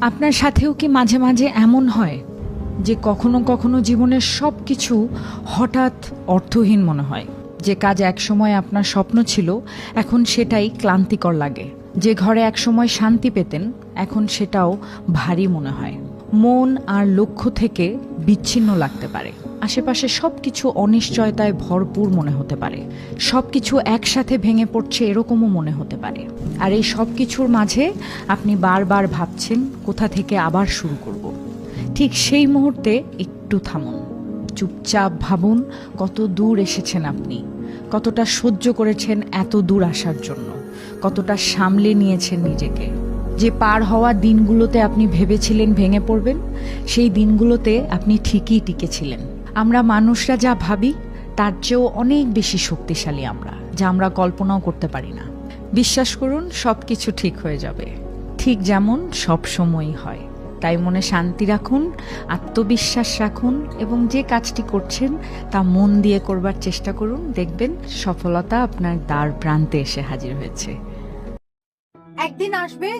আপনার সাথেও কি মাঝে মাঝে এমন হয় যে কখনো কখনো জীবনের সব কিছু হঠাৎ অর্থহীন মনে হয়? যে কাজ একসময় আপনার স্বপ্ন ছিল, এখন সেটাই ক্লান্তিকর লাগে। যে ঘরে একসময় শান্তি পেতেন, এখন সেটাও ভারী মনে হয়। মন আর লক্ষ্য থেকে বিচ্ছিন্ন লাগতে পারে। আশেপাশে সবকিছু অনিশ্চয়তায় ভরপুর মনে হতে পারে। সবকিছু একসাথে ভেঙে পড়ছে এরকমও মনে হতে পারে। আর এই সব কিছুর মাঝে আপনি বারবার ভাবছেন কোথা থেকে আবার শুরু করব। ঠিক সেই মুহূর্তে একটু থামুন, চুপচাপ ভাবুন কত দূর এসেছেন আপনি, কতটা সহ্য করেছেন এত দূর আসার জন্য, কতটা সামলে নিয়েছেন নিজেকে। যে পার হওয়া দিনগুলোতে আপনি ভেবেছিলেন ভেঙে পড়বেন, সেই দিনগুলোতে আপনি ঠিকই টিকেছিলেন। আমরা মানুষরা যা ভাবি তার চেয়েও অনেক বেশি শক্তিশালী আমরা, যা আমরা কল্পনাও করতে পারি না। বিশ্বাস করুন, সব কিছু ঠিক হয়ে যাবে, ঠিক যেমন সব সময়ই হয়। তাই মনে শান্তি রাখুন, আত্মবিশ্বাস রাখুন এবং যে কাজটি করছেন তা মন দিয়ে করবার চেষ্টা করুন। দেখবেন সফলতা আপনার দ্বার প্রান্তে এসে হাজির হয়েছে। একদিন আসবে